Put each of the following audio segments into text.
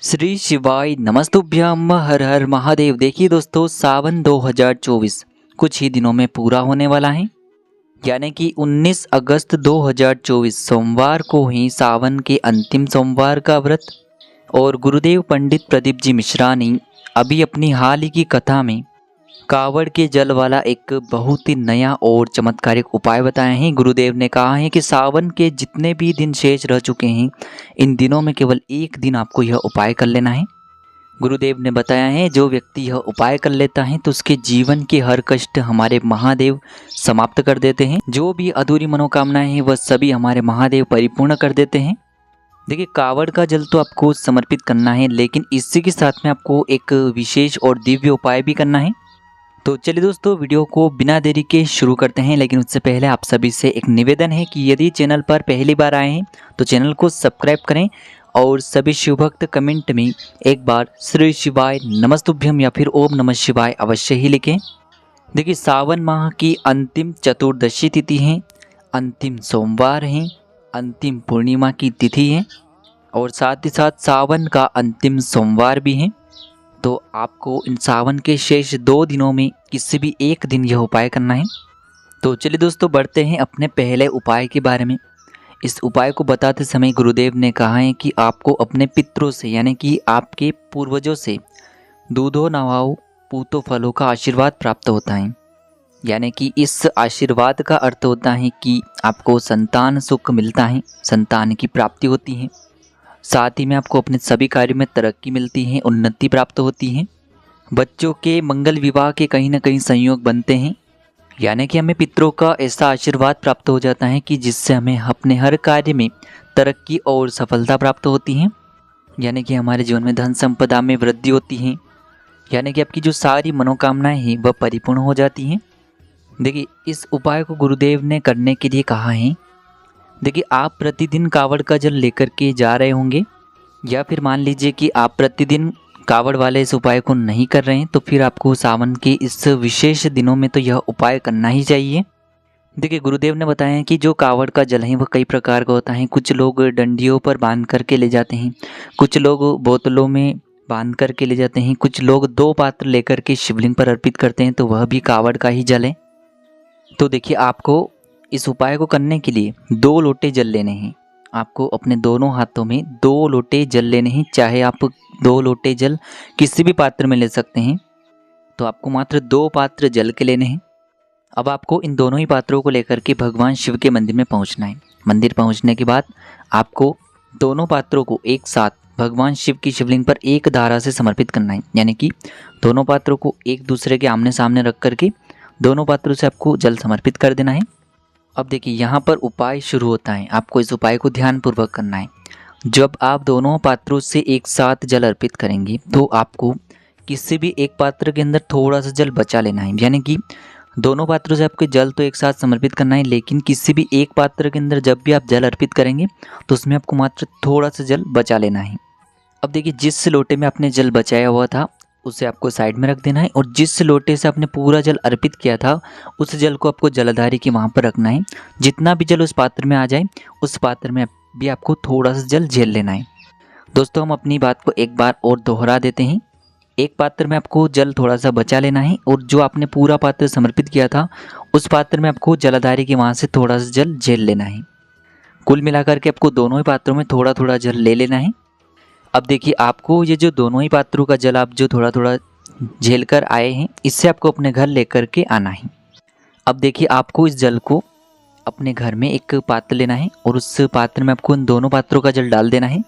श्री शिवाय नमस्तुभ्यम हर हर महादेव। देखिए दोस्तों, सावन 2024 कुछ ही दिनों में पूरा होने वाला है, यानी कि 19 अगस्त 2024 सोमवार को ही सावन के अंतिम सोमवार का व्रत। और गुरुदेव पंडित प्रदीप जी मिश्रा ने अभी अपनी हाल ही की कथा में कावड़ के जल वाला एक बहुत ही नया और चमत्कारिक उपाय बताया है। गुरुदेव ने कहा है कि सावन के जितने भी दिन शेष रह चुके हैं, इन दिनों में केवल एक दिन आपको यह उपाय कर लेना है। गुरुदेव ने बताया है जो व्यक्ति यह उपाय कर लेता है तो उसके जीवन के हर कष्ट हमारे महादेव समाप्त कर देते हैं। जो भी अधूरी मनोकामनाएं हैं वह सभी हमारे महादेव परिपूर्ण कर देते हैं। देखिए, कावड़ का जल तो आपको समर्पित करना है, लेकिन इसी के साथ में आपको एक विशेष और दिव्य उपाय भी करना है। तो चलिए दोस्तों, वीडियो को बिना देरी के शुरू करते हैं। लेकिन उससे पहले आप सभी से एक निवेदन है कि यदि चैनल पर पहली बार आए हैं तो चैनल को सब्सक्राइब करें और सभी शिवभक्त कमेंट में एक बार श्री शिवाय नमस्तुभ्यम या फिर ओम नमः शिवाय अवश्य ही लिखें। देखिए, सावन माह की अंतिम चतुर्दशी तिथि है, अंतिम सोमवार है, अंतिम पूर्णिमा की तिथि है और साथ ही साथ सावन का अंतिम सोमवार भी है। तो आपको इन सावन के शेष 2 दिनों में किसी भी एक दिन यह उपाय करना है। तो चलिए दोस्तों, बढ़ते हैं अपने पहले उपाय के बारे में। इस उपाय को बताते समय गुरुदेव ने कहा है कि आपको अपने पितरों से, यानी कि आपके पूर्वजों से दूधो नवाओ पूतो फलों का आशीर्वाद प्राप्त होता है। यानी कि इस आशीर्वाद का अर्थ होता है कि आपको संतान सुख मिलता है, संतान की प्राप्ति होती है, साथ ही में आपको अपने सभी कार्यों में तरक्की मिलती है, उन्नति प्राप्त होती है। बच्चों के मंगल विवाह के कहीं ना कहीं संयोग बनते हैं, यानी कि हमें पितरों का ऐसा आशीर्वाद प्राप्त हो जाता है कि जिससे हमें अपने हर कार्य में तरक्की और सफलता प्राप्त होती है। यानी कि हमारे जीवन में धन संपदा में वृद्धि होती है, यानी कि आपकी जो सारी मनोकामनाएं हैं वह परिपूर्ण हो जाती हैं। देखिए, इस उपाय को गुरुदेव ने करने के लिए कहा है। देखिए, आप प्रतिदिन कावड़ का जल लेकर के जा रहे होंगे, या फिर मान लीजिए कि आप प्रतिदिन कावड़ वाले इस उपाय को नहीं कर रहे हैं, तो फिर आपको सावन के इस विशेष दिनों में तो यह उपाय करना ही चाहिए। देखिए, गुरुदेव ने बताया है कि जो कावड़ का जल है वह कई प्रकार का होता है। कुछ लोग डंडियों पर बांध करके ले जाते हैं, कुछ लोग बोतलों में बांध करके ले जाते हैं, कुछ लोग 2 पात्र लेकर के शिवलिंग पर अर्पित करते हैं, तो वह भी कावड़ का ही जल है। तो देखिए, आपको इस उपाय को करने के लिए 2 लोटे जल लेने हैं। आपको अपने दोनों हाथों में 2 लोटे जल लेने हैं। चाहे आप 2 लोटे जल किसी भी पात्र में ले सकते हैं, तो आपको मात्र 2 पात्र जल के लेने हैं। अब आपको इन दोनों ही पात्रों को लेकर के भगवान शिव के मंदिर में पहुंचना है। मंदिर पहुंचने के बाद आपको दोनों पात्रों को एक साथ भगवान शिव की शिवलिंग पर एक धारा से समर्पित करना है। यानी कि दोनों पात्रों को एक दूसरे के आमने सामने रख करके दोनों पात्रों से आपको जल समर्पित कर देना है। अब देखिए, यहाँ पर उपाय शुरू होता है। आपको इस उपाय को ध्यानपूर्वक करना है। जब आप दोनों पात्रों से एक साथ जल अर्पित करेंगे तो आपको किसी भी एक पात्र के अंदर थोड़ा सा जल बचा लेना है। यानी कि दोनों पात्रों से आपको जल तो एक साथ समर्पित करना है, लेकिन किसी भी एक पात्र के अंदर जब भी आप जल अर्पित करेंगे तो उसमें आपको मात्र थोड़ा सा जल बचा लेना है। अब देखिए, जिस लोटे में आपने जल बचाया हुआ था उसे आपको साइड में रख देना है, और जिस लोटे से आपने पूरा जल अर्पित किया था उस जल को आपको जलधारी के वहाँ पर रखना है। जितना भी जल उस पात्र में आ जाए उस पात्र में भी आपको थोड़ा सा जल झेल लेना है। दोस्तों, हम अपनी बात को एक बार और दोहरा देते हैं। एक पात्र में आपको जल थोड़ा सा बचा लेना है, और जो आपने पूरा पात्र समर्पित किया था उस पात्र में आपको जलधारी के वहाँ से थोड़ा सा जल झेल लेना है। कुल मिलाकर के आपको दोनों ही पात्रों में थोड़ा थोड़ा जल ले लेना है। अब देखिए, आपको ये जो दोनों ही पात्रों का जल आप जो थोड़ा थोड़ा झेल कर आए हैं, इससे आपको अपने घर लेकर के आना है। अब देखिए, आपको इस जल को अपने घर में एक पात्र लेना है और उस पात्र में आपको इन दोनों पात्रों का जल डाल देना है।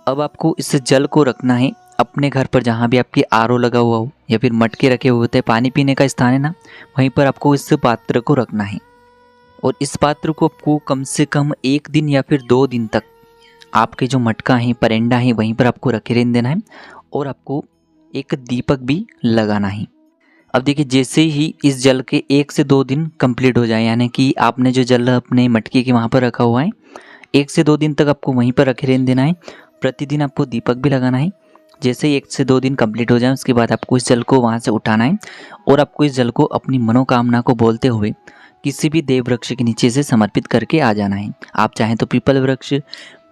अब आपको इस जल को रखना है अपने घर पर, जहाँ भी आपकी आरओ लगा हुआ हो या फिर मटके रखे हुए होते हैं, पानी पीने का स्थान है ना, वहीं पर आपको इस पात्र को रखना है। और इस पात्र को आपको कम से कम 1 दिन या फिर 2 दिन तक आपके जो मटका है, परेंडा है, वहीं पर आपको रखे रहने देना है, और आपको एक दीपक भी लगाना है। अब देखिए, जैसे ही इस जल के 1 से 2 दिन कंप्लीट हो जाए, यानी कि आपने जो जल अपने मटके के वहाँ पर रखा हुआ है 1 से 2 दिन तक आपको वहीं पर रखे रहने देना है। प्रतिदिन आपको दीपक भी लगाना है। जैसे ही 1 से 2 दिन कंप्लीट हो जाए उसके बाद आपको इस जल को वहाँ से उठाना है, और आपको इस जल को अपनी मनोकामना को बोलते हुए किसी भी देव वृक्ष के नीचे से समर्पित करके आ जाना है। आप चाहें तो पीपल वृक्ष,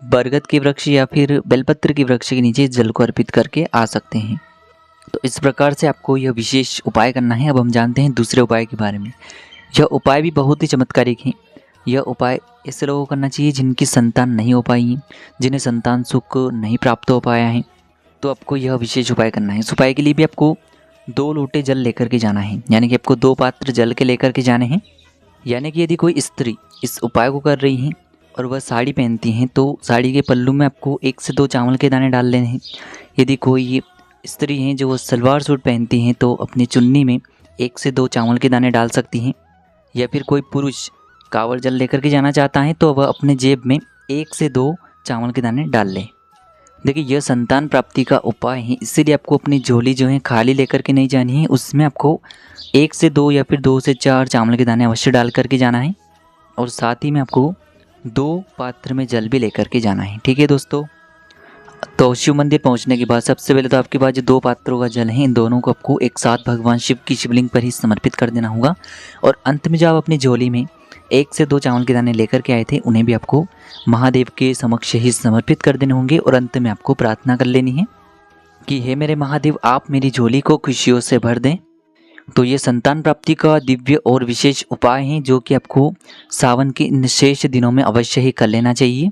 बरगद के वृक्ष या फिर बेलपत्र के वृक्ष के नीचे जल को अर्पित करके आ सकते हैं। तो इस प्रकार से आपको यह विशेष उपाय करना है। अब हम जानते हैं दूसरे उपाय के बारे में। यह उपाय भी बहुत ही चमत्कारिक है। यह उपाय ऐसे लोगों को करना चाहिए जिनकी संतान नहीं हो पाई है, जिन्हें संतान सुख नहीं प्राप्त हो पाया है, तो आपको यह विशेष उपाय करना है। इस उपाय के लिए भी आपको 2 लोटे जल लेकर के जाना है, यानी कि आपको 2 पात्र जल के लेकर के जाने हैं। यानी कि यदि कोई स्त्री इस उपाय को कर रही है और वह साड़ी पहनती हैं तो साड़ी के पल्लू में आपको 1 से 2 चावल के दाने डाल लेने हैं। यदि कोई स्त्री हैं जो वो सलवार सूट पहनती हैं तो अपनी चुन्नी में 1 से 2 चावल के दाने डाल सकती हैं। या फिर कोई पुरुष कांवड़ जल लेकर के जाना चाहता है तो वह अपने जेब में 1 से 2 चावल के दाने डाल ले। देखिए यह संतान प्राप्ति का उपाय है, इसीलिए आपको अपनी झोली जो है खाली लेकर के नहीं जानी है। उसमें आपको 1 से 2 या फिर 2 से 4 चावल के दाने अवश्य डाल करके जाना है और साथ ही में आपको 2 पात्र में जल भी लेकर के जाना है। ठीक है दोस्तों, तो शिव मंदिर पहुंचने के बाद सबसे पहले तो आपके पास जो 2 पात्रों का जल है इन दोनों को आपको एक साथ भगवान शिव की शिवलिंग पर ही समर्पित कर देना होगा। और अंत में जो आप अपनी झोली में 1 से 2 चावल के दाने लेकर के आए थे उन्हें भी आपको महादेव के समक्ष ही समर्पित कर देने होंगे। और अंत में आपको प्रार्थना कर लेनी है कि हे मेरे महादेव, आप मेरी झोली को खुशियों से भर दें। तो ये संतान प्राप्ति का दिव्य और विशेष उपाय हैं जो कि आपको सावन के इन शेष दिनों में अवश्य ही कर लेना चाहिए।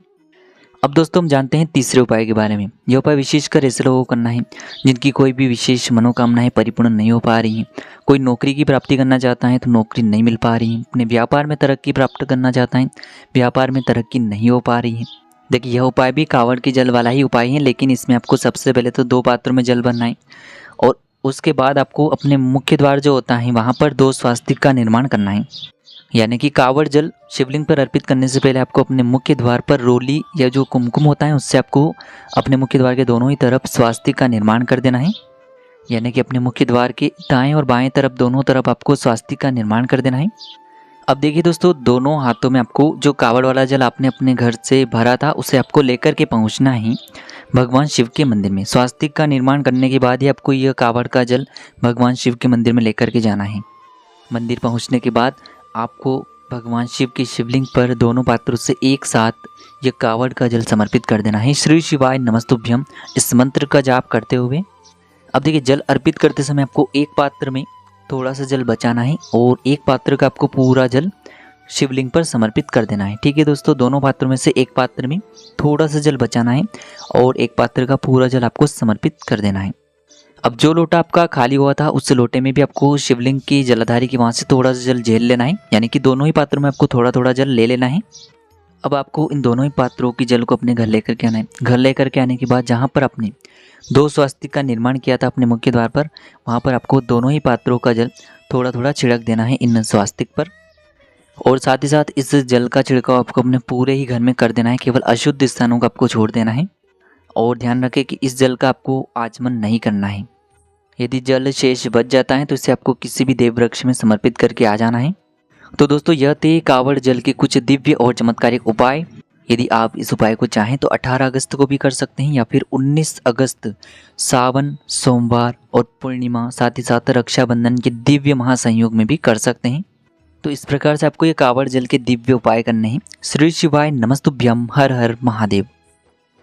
अब दोस्तों हम जानते हैं तीसरे उपाय के बारे में। यह उपाय विशेषकर ऐसे लोगों को करना है जिनकी कोई भी विशेष मनोकामनाएं परिपूर्ण नहीं हो पा रही हैं। कोई नौकरी की प्राप्ति करना चाहता है तो नौकरी नहीं मिल पा रही है, अपने व्यापार में तरक्की प्राप्त करना चाहता है, व्यापार में तरक्की नहीं हो पा रही है। देखिए यह उपाय भी कांवड़ के जल वाला ही उपाय है, लेकिन इसमें आपको सबसे पहले तो 2 पात्रों में जल भरना है और उसके बाद आपको अपने मुख्य द्वार जो होता है वहाँ पर 2 स्वास्तिक का निर्माण करना है। यानी कि कांवड़ जल शिवलिंग पर अर्पित करने से पहले आपको अपने मुख्य द्वार पर रोली या जो कुमकुम होता है उससे आपको अपने मुख्य द्वार के दोनों ही तरफ स्वास्तिक का निर्माण कर देना है। यानी कि अपने मुख्य द्वार के दाएं और बाएं तरफ दोनों तरफ आपको स्वास्तिक का निर्माण कर देना है। अब देखिए दोस्तों, दोनों हाथों में आपको जो कांवड़ वाला जल आपने अपने घर से भरा था उसे आपको लेकर के पहुँचना है भगवान शिव के मंदिर में। स्वास्तिक का निर्माण करने के बाद ही आपको यह कांवड़ का जल भगवान शिव के मंदिर में लेकर के जाना है। मंदिर पहुँचने के बाद आपको भगवान शिव की शिवलिंग पर दोनों पात्रों से एक साथ यह कांवड़ का जल समर्पित कर देना है। श्री शिवाय नमस्तुभ्यम इस मंत्र का जाप करते हुए। अब देखिए जल अर्पित करते समय आपको एक पात्र में थोड़ा सा जल बचाना है और एक पात्र का आपको पूरा जल शिवलिंग पर समर्पित कर देना है। ठीक है दोस्तों, दोनों पात्रों में से एक पात्र में थोड़ा सा जल बचाना है और एक पात्र का पूरा जल आपको समर्पित कर देना है। अब जो लोटा आपका खाली हुआ था उस लोटे में भी आपको शिवलिंग की जलाधारी की वहाँ से थोड़ा सा जल झेल लेना है, यानी कि दोनों ही पात्रों में आपको थोड़ा थोड़ा जल ले लेना है। अब आपको इन दोनों ही पात्रों की जल को अपने घर लेकर के आना है। घर लेकर के आने के बाद जहाँ पर आपने 2 स्वास्तिक का निर्माण किया था अपने मुख्य द्वार पर, वहाँ पर आपको दोनों ही पात्रों का जल थोड़ा थोड़ा छिड़क देना है इन स्वास्तिक पर। और साथ ही साथ इस जल का छिड़काव आपको अपने पूरे ही घर में कर देना है, केवल अशुद्ध स्थानों को आपको छोड़ देना है। और ध्यान रखें कि इस जल का आपको आचमन नहीं करना है। यदि जल शेष बच जाता है तो इसे आपको किसी भी देव वृक्ष में समर्पित करके आ जाना है। तो दोस्तों यह थे कांवड़ जल के कुछ दिव्य और चमत्कारिक उपाय। यदि आप इस उपाय को चाहें तो 18 अगस्त को भी कर सकते हैं या फिर 19 अगस्त सावन, सोमवार और पूर्णिमा, साथ ही साथ रक्षाबंधन के दिव्य महासंयोग में भी कर सकते हैं। तो इस प्रकार से आपको ये कांवड़ जल के दिव्य उपाय करने हैं। श्री शिवाय नमस्तुभ्यम। हर हर महादेव।